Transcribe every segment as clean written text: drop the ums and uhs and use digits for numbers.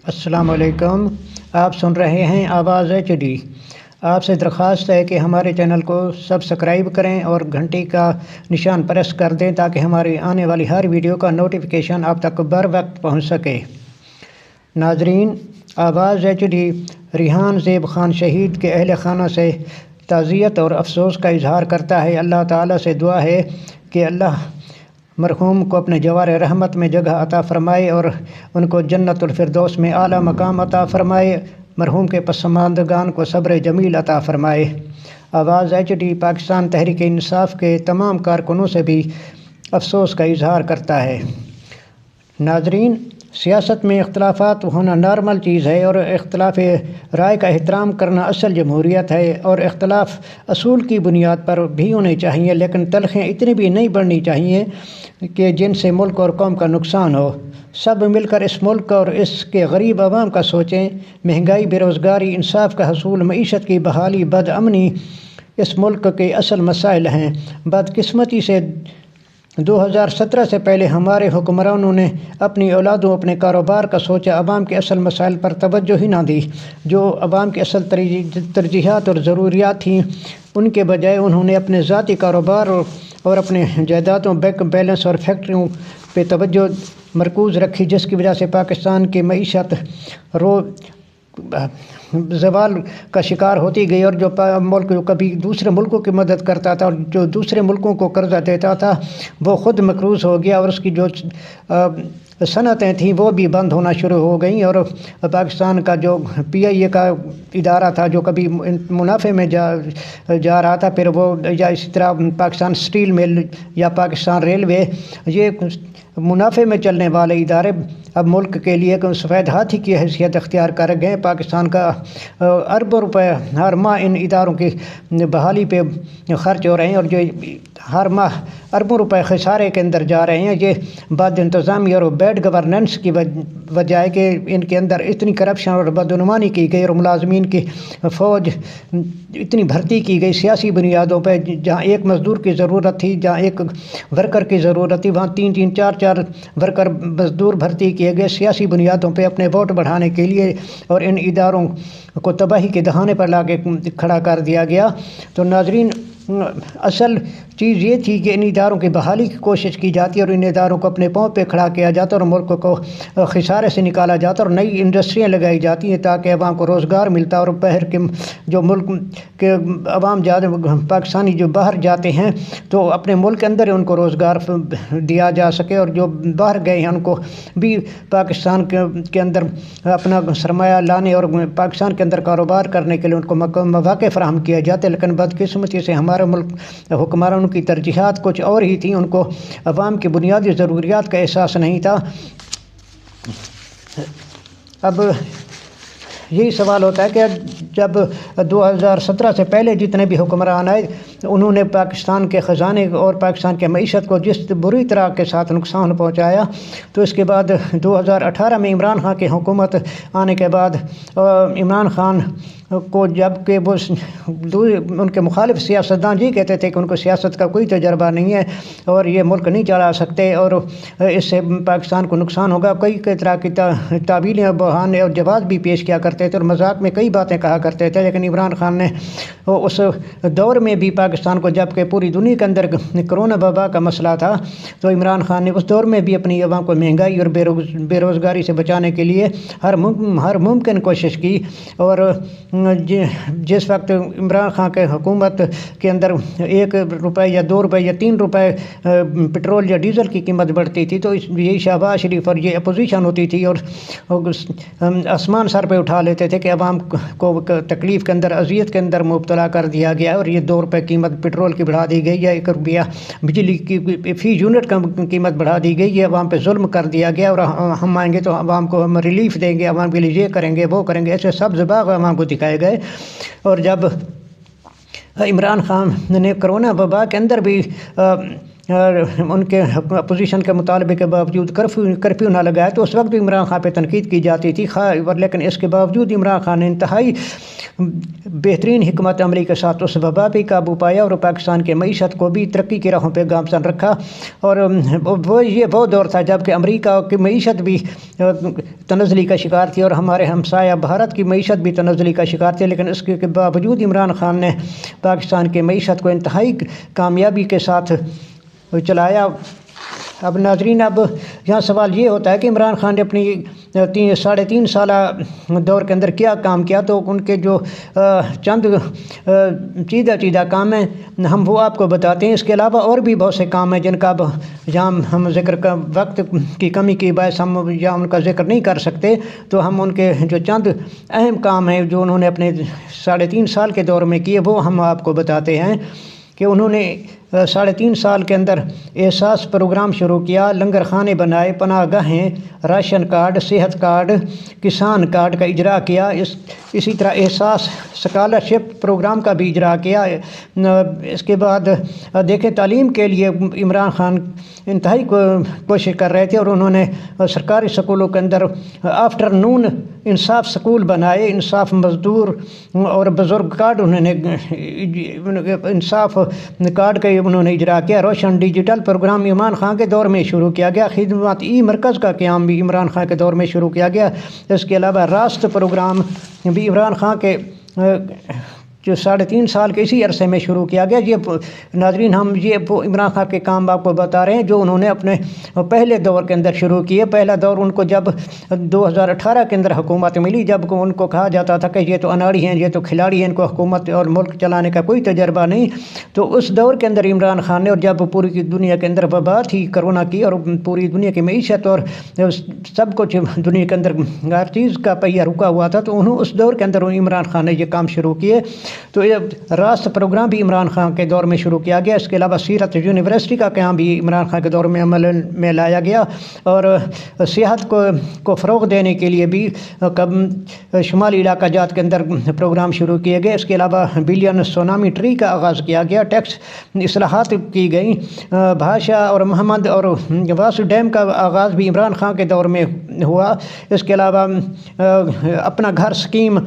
السلام علیکم۔ آپ سن رہے ہیں آواز HD۔ آپ سے درخواست ہے کہ ہمارے چینل کو سبسکرائب کریں اور گھنٹی کا نشان پریس کر دیں تاکہ ہماری آنے والی ہر ویڈیو کا نوٹیفیکیشن آپ تک بر وقت پہنچ سکے۔ ناظرین، آواز HD ریحان زیب خان شہید کے اہل خانہ سے تعزیت اور افسوس کا اظہار کرتا ہے۔ اللہ تعالیٰ سے دعا ہے کہ اللہ مرحوم کو اپنے جوار رحمت میں جگہ عطا فرمائے اور ان کو جنت الفردوس میں اعلیٰ مقام عطا فرمائے، مرحوم کے پسماندگان کو صبر جمیل عطا فرمائے۔ آواز HD پاکستان تحریک انصاف کے تمام کارکنوں سے بھی افسوس کا اظہار کرتا ہے۔ ناظرین، سیاست میں اختلافات ہونا نارمل چیز ہے اور اختلاف رائے کا احترام کرنا اصل جمہوریت ہے، اور اختلاف اصول کی بنیاد پر بھی ہونے چاہیے، لیکن تلخیں اتنی بھی نہیں بڑھنی چاہیے کہ جن سے ملک اور قوم کا نقصان ہو۔ سب مل کر اس ملک اور اس کے غریب عوام کا سوچیں۔ مہنگائی، بے روزگاری، انصاف کا حصول، معیشت کی بحالی، بد امنی اس ملک کے اصل مسائل ہیں۔ بدقسمتی سے 2017 سے پہلے ہمارے حکمرانوں نے اپنی اولادوں، اپنے کاروبار کا سوچا، عوام کے اصل مسائل پر توجہ ہی نہ دی۔ جو عوام کی اصل ترجیحات اور ضروریات تھیں، ان کے بجائے انہوں نے اپنے ذاتی کاروبار اور اپنے جائیدادوں، بینک بیلنس اور فیکٹریوں پہ توجہ مرکوز رکھی، جس کی وجہ سے پاکستان کی معیشت زوال کا شکار ہوتی گئی، اور جو ملک جو کبھی دوسرے ملکوں کی مدد کرتا تھا اور جو دوسرے ملکوں کو قرضہ دیتا تھا، وہ خود مقروض ہو گیا، اور اس کی جو صنعتیں تھیں وہ بھی بند ہونا شروع ہو گئیں۔ اور پاکستان کا جو PIA کا ادارہ تھا جو کبھی منافع میں جا رہا تھا، پھر وہ یا اسی طرح پاکستان اسٹیل مل یا پاکستان ریلوے، یہ منافع میں چلنے والے ادارے اب ملک کے لیے سفید ہاتھی کی حیثیت اختیار کر گئے۔ پاکستان کا اربوں روپے ہر ماہ ان اداروں کی بحالی پہ خرچ ہو رہے ہیں، اور جو ہر ماہ اربوں روپے خسارے کے اندر جا رہے ہیں۔ یہ بد انتظامی اور بیڈ گورننس کی وجہ ہے کہ ان کے اندر اتنی کرپشن اور بدعنوانی کی گئی، اور ملازمین کی فوج اتنی بھرتی کی گئی سیاسی بنیادوں پہ۔ جہاں ایک مزدور کی ضرورت تھی، جہاں ایک ورکر کی ضرورت تھی، وہاں 3-3 4-4 ورکر مزدور بھرتی کیے گئے سیاسی بنیادوں پہ اپنے ووٹ بڑھانے کے لیے، اور ان اداروں کو تباہی کے دہانے پر لا کے کھڑا کر دیا گیا۔ تو ناظرین، اصل چیز یہ تھی کہ ان اداروں کی بحالی کی کوشش کی جاتی اور ان اداروں کو اپنے پاؤں پہ کھڑا کیا جاتا اور ملک کو خسارے سے نکالا جاتا، اور نئی انڈسٹریاں لگائی جاتی ہیں تاکہ عوام کو روزگار ملتا، اور باہر کے جو ملک کے عوام پاکستانی جو باہر جاتے ہیں تو اپنے ملک کے اندر ان کو روزگار دیا جا سکے، اور جو باہر گئے ہیں ان کو بھی پاکستان کے اندر اپنا سرمایہ لانے اور پاکستان کے اندر کاروبار کرنے کے لیے ان کو مواقع فراہم کیا جاتے۔ لیکن بدقسمتی سے ہمارے ملک حکمرانوں کی ترجیحات کچھ اور ہی تھیں، ان کو عوام کی بنیادی ضروریات کا احساس نہیں تھا۔ اب یہی سوال ہوتا ہے کہ جب 2017 سے پہلے جتنے بھی حکمران آئے، انہوں نے پاکستان کے خزانے اور پاکستان کے معیشت کو جس بری طرح کے ساتھ نقصان پہنچایا، تو اس کے بعد 2018 میں عمران خان کی حکومت آنے کے بعد عمران خان کو، جب کہ وہ ان کے مخالف سیاستدان جی کہتے تھے کہ ان کو سیاست کا کوئی تجربہ نہیں ہے اور یہ ملک نہیں چلا سکتے اور اس سے پاکستان کو نقصان ہوگا، کئی طرح کی تعویلیں اور بہانے اور جواز بھی پیش کیا کرتے تھے اور مذاق میں کئی باتیں کہا کرتے تھے۔ لیکن عمران خان نے اس دور میں بھی پاکستان کو، جب کہ پوری دنیا کے اندر کرونا وبا کا مسئلہ تھا، تو عمران خان نے اس دور میں بھی اپنی عوام کو مہنگائی اور بے روزگاری سے بچانے کے لیے ہر ممکن کوشش کی۔ اور جس وقت عمران خان کے حکومت کے اندر 1 روپے یا 2 روپے یا 3 روپے پٹرول یا ڈیزل کی قیمت بڑھتی تھی تو یہی شہباز شریف اور یہ اپوزیشن ہوتی تھی اور آسمان سر پہ اٹھا لیتے تھے کہ عوام کو تکلیف کے اندر، اذیت کے اندر مبتلا کر دیا گیا، اور یہ 2 روپے قیمت پٹرول کی بڑھا دی گئی، یا 1 روپیہ بجلی کی فی یونٹ کا قیمت بڑھا دی گئی، یہ عوام پہ ظلم کر دیا گیا، اور ہم آئیں گے تو عوام کو ہم ریلیف دیں گے، عوام کے لیے یہ کریں گے وہ کریں گے، ایسے سب باغ عوام کو دکھائے گئے۔ اور جب عمران خان نے کرونا وبا کے اندر بھی ان کے اپوزیشن کے مطالبے کے باوجود کرفیو نہ لگایا تو اس وقت بھی عمران خان پہ تنقید کی جاتی تھی، لیکن اس کے باوجود عمران خان نے انتہائی بہترین حکمت عملی کے ساتھ اس وبا پہ قابو پایا اور پاکستان کی معیشت کو بھی ترقی کی راہوں پہ گامزن رکھا۔ اور وہ دور تھا جب کہ امریکہ کی معیشت بھی تنزلی کا شکار تھی اور ہمارے ہمسایہ بھارت کی معیشت بھی تنزلی کا شکار تھی، لیکن اس کے باوجود عمران خان نے پاکستان کی معیشت کو انتہائی کامیابی کے ساتھ چلایا۔ اب ناظرین، اب یہاں سوال یہ ہوتا ہے کہ عمران خان نے اپنی 3.5 سالہ دور کے اندر کیا کام کیا، تو ان کے جو چند چیدہ کام ہیں ہم وہ آپ کو بتاتے ہیں۔ اس کے علاوہ اور بھی بہت سے کام ہیں جن کا اب جہاں ہم ذکر کا وقت کی کمی کی باعث ہم یا ان کا ذکر نہیں کر سکتے، تو ہم ان کے جو چند اہم کام ہیں جو انہوں نے اپنے 3.5 سال کے دور میں کیے وہ ہم آپ کو بتاتے ہیں کہ انہوں نے 3.5 سال کے اندر احساس پروگرام شروع کیا، لنگر خانے بنائے، پناہ گاہیں، راشن کارڈ، صحت کارڈ، کسان کارڈ کا اجرا کیا، اسی طرح احساس اسکالرشپ پروگرام کا بھی اجرا کیا۔ اس کے بعد دیکھیں تعلیم کے لیے عمران خان انتہائی کوشش کر رہے تھے اور انہوں نے سرکاری سکولوں کے اندر آفٹر نون انصاف سکول بنائے، انصاف مزدور اور بزرگ کارڈ انہوں نے انصاف کارڈ کا انہوں نے اجرا کیا۔ روشن ڈیجیٹل پروگرام عمران خان کے دور میں شروع کیا گیا، خدمات مرکز کا قیام بھی عمران خان کے دور میں شروع کیا گیا۔ اس کے علاوہ راست پروگرام بھی عمران خان کے جو 3.5 سال کے اسی عرصے میں شروع کیا گیا۔ یہ ناظرین ہم یہ عمران خان کے کام آپ کو بتا رہے ہیں جو انہوں نے اپنے پہلے دور کے اندر شروع کیے۔ پہلا دور ان کو جب 2018 کے اندر حکومت ملی، جب ان کو کہا جاتا تھا کہ یہ تو اناڑی ہیں، یہ تو کھلاڑی ہیں، ان کو حکومت اور ملک چلانے کا کوئی تجربہ نہیں، تو اس دور کے اندر عمران خان نے، اور جب پوری دنیا کے اندر وبا تھی کرونا کی اور پوری دنیا کی معیشت اور سب کچھ دنیا کے اندر ہر چیز کا پہیہ رکا ہوا تھا، تو انہوں اس دور کے اندر عمران خان نے یہ کام شروع کیے۔ تو یہ راست پروگرام بھی عمران خان کے دور میں شروع کیا گیا۔ اس کے علاوہ سیرت یونیورسٹی کا قیام بھی عمران خان کے دور میں عمل میں لایا گیا، اور سیاحت کو فروغ دینے کے لیے بھی شمالی علاقہ جات کے اندر پروگرام شروع کیے گئے۔ اس کے علاوہ بلین سونامی ٹری کا آغاز کیا گیا، ٹیکس اصلاحات کی گئیں، بھاشا اور محمد اور واس ڈیم کا آغاز بھی عمران خان کے دور میں ہوا۔ اس کے علاوہ اپنا گھر سکیم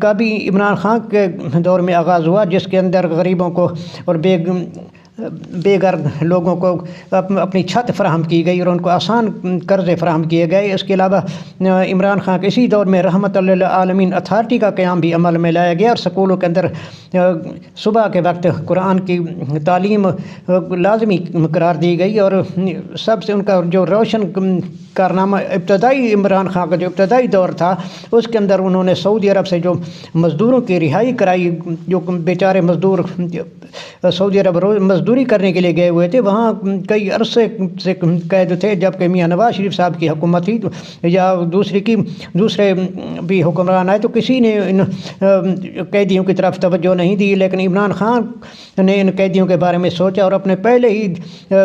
کا بھی عمران خان کے دور میں آغاز ہوا، جس کے اندر غریبوں کو اور بے گھر لوگوں کو اپنی چھت فراہم کی گئی اور ان کو آسان قرضے فراہم کیے گئے۔ اس کے علاوہ عمران خان کے اسی دور میں رحمت للعالمین اتھارٹی کا قیام بھی عمل میں لایا گیا، اور سکولوں کے اندر صبح کے وقت قرآن کی تعلیم لازمی قرار دی گئی، اور سب سے ان کا جو روشن کارنامہ ابتدائی عمران خان کا جو ابتدائی دور تھا اس کے اندر انہوں نے سعودی عرب سے جو مزدوروں کی رہائی کرائی، جو بیچارے مزدور سعودی عرب مزدوری کرنے کے لیے گئے ہوئے تھے، وہاں کئی عرصے سے قید تھے، جبکہ میاں نواز شریف صاحب کی حکومت تھی یا دوسرے بھی حکمران آئے تو کسی نے ان قیدیوں کی طرف توجہ نہیں دی، لیکن عمران خان نے ان قیدیوں کے بارے میں سوچا اور اپنے پہلے ہی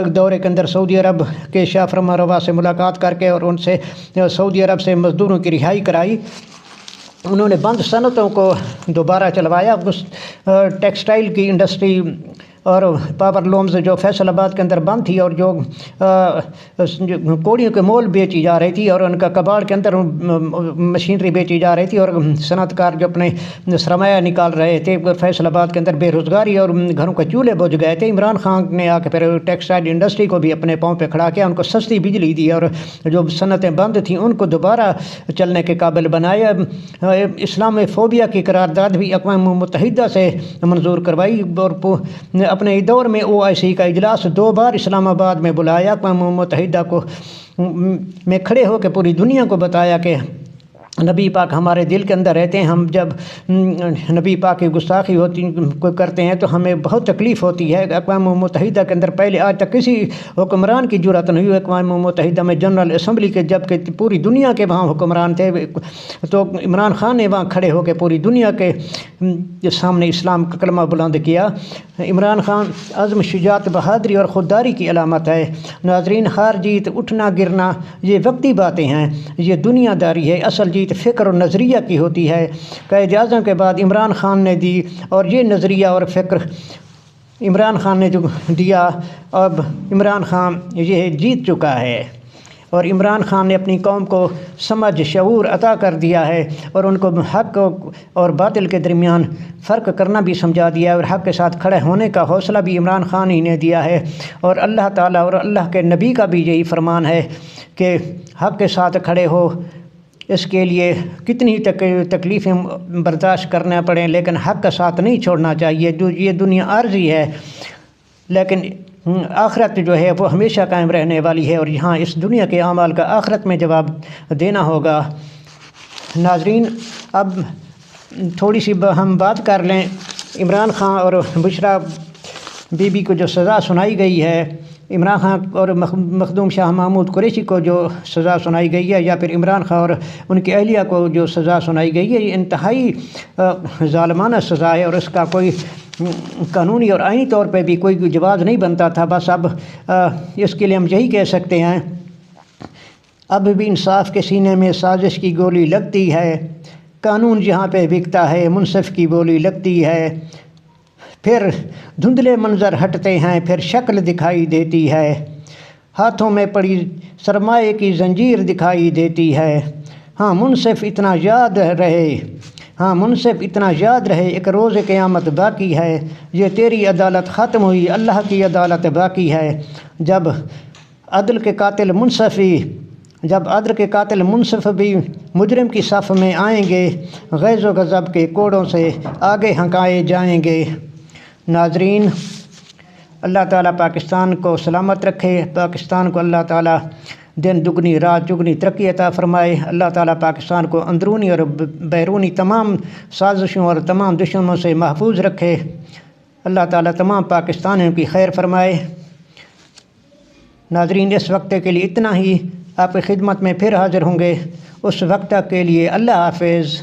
دورے کے اندر سعودی عرب کے شاہ فرمان روا سے ملاقات کر کے اور ان سے سعودی عرب سے مزدوروں کی رہائی کرائی۔ انہوں نے بند صنعتوں کو دوبارہ چلوایا، ٹیکسٹائل کی انڈسٹری اور پاور لومز جو فیصل آباد کے اندر بند تھی اور جو کوڑیوں کے مول بیچی جا رہی تھی اور ان کا کباڑ کے اندر مشینری بیچی جا رہی تھی، اور صنعت کار جو اپنے سرمایہ نکال رہے تھے، فیصل آباد کے اندر بے روزگاری اور گھروں کے چولہے بجھ گئے تھے۔ عمران خان نے آ کے پھر ٹیکسٹائل انڈسٹری کو بھی اپنے پاؤں پہ کھڑا کیا، ان کو سستی بجلی دی اور جو صنعتیں بند تھیں ان کو دوبارہ چلنے کے قابل بنایا۔ اسلام فوبیا کی قرارداد بھی اقوام متحدہ سے منظور کروائی، اور اپنے دور میں OIC کا اجلاس 2 بار اسلام آباد میں بلایا، اقوام متحدہ کو میں کھڑے ہو کے پوری دنیا کو بتایا کہ نبی پاک ہمارے دل کے اندر رہتے ہیں، ہم جب نبی پاک کی گستاخی کرتے ہیں تو ہمیں بہت تکلیف ہوتی ہے۔ اقوام متحدہ کے اندر پہلے آج تک کسی حکمران کی جرأت نہیں ہوئی، اقوام متحدہ میں جنرل اسمبلی کے جب کہ پوری دنیا کے وہاں حکمران تھے، تو عمران خان نے وہاں کھڑے ہو کے پوری دنیا کے سامنے اسلام کا کلمہ بلند کیا۔ عمران خان عزم، شجاعت، بہادری اور خودداری کی علامت ہے۔ ناظرین، ہار جیت، اٹھنا گرنا یہ وقتی باتیں ہیں، یہ دنیا داری ہے، اصل جیت فکر اور نظریہ کی ہوتی ہے۔ قائد اعظم کے بعد عمران خان نے دی، اور یہ نظریہ اور فکر عمران خان نے جو دیا، اب عمران خان یہ جیت چکا ہے، اور عمران خان نے اپنی قوم کو سمجھ شعور عطا کر دیا ہے، اور ان کو حق اور باطل کے درمیان فرق کرنا بھی سمجھا دیا ہے، اور حق کے ساتھ کھڑے ہونے کا حوصلہ بھی عمران خان ہی نے دیا ہے۔ اور اللہ تعالیٰ اور اللہ کے نبی کا بھی یہی فرمان ہے کہ حق کے ساتھ کھڑے ہو، اس کے لیے کتنی تکلیفیں برداشت کرنا پڑیں، لیکن حق کا ساتھ نہیں چھوڑنا چاہیے۔ جو یہ دنیا عارضی ہے، لیکن آخرت جو ہے وہ ہمیشہ قائم رہنے والی ہے، اور یہاں اس دنیا کے اعمال کا آخرت میں جواب دینا ہوگا۔ ناظرین، اب تھوڑی سی ہم بات کر لیں عمران خان اور بشریٰ بی بی کو جو سزا سنائی گئی ہے، عمران خان اور مخدوم شاہ محمود قریشی کو جو سزا سنائی گئی ہے، یا پھر عمران خان اور ان کی اہلیہ کو جو سزا سنائی گئی ہے، یہ انتہائی ظالمانہ سزا ہے، اور اس کا کوئی قانونی اور آئینی طور پہ بھی کوئی جواز نہیں بنتا تھا۔ بس اب اس کے لیے ہم یہی کہہ سکتے ہیں، اب بھی انصاف کے سینے میں سازش کی گولی لگتی ہے، قانون جہاں پہ بکتا ہے منصف کی بولی لگتی ہے، پھر دھندلے منظر ہٹتے ہیں، پھر شکل دکھائی دیتی ہے، ہاتھوں میں پڑی سرمایے کی زنجیر دکھائی دیتی ہے۔ ہاں منصف اتنا یاد رہے، ہاں منصف اتنا یاد رہے، ایک روز قیامت باقی ہے، یہ تیری عدالت ختم ہوئی، اللہ کی عدالت باقی ہے۔ جب عدل کے قاتل منصف بھی مجرم کی صف میں آئیں گے، غیظ و غضب کے کوڑوں سے آگے ہنکائے جائیں گے۔ ناظرین، اللہ تعالیٰ پاکستان کو سلامت رکھے، پاکستان کو اللہ تعالیٰ دن دگنی رات چگنی ترقی عطا فرمائے، اللہ تعالیٰ پاکستان کو اندرونی اور بیرونی تمام سازشوں اور تمام دشمنوں سے محفوظ رکھے، اللہ تعالیٰ تمام پاکستانیوں کی خیر فرمائے۔ ناظرین، اس وقت کے لیے اتنا ہی، آپ کی خدمت میں پھر حاضر ہوں گے، اس وقت کے لیے اللہ حافظ۔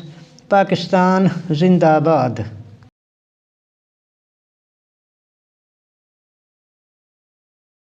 پاکستان زندہ باد۔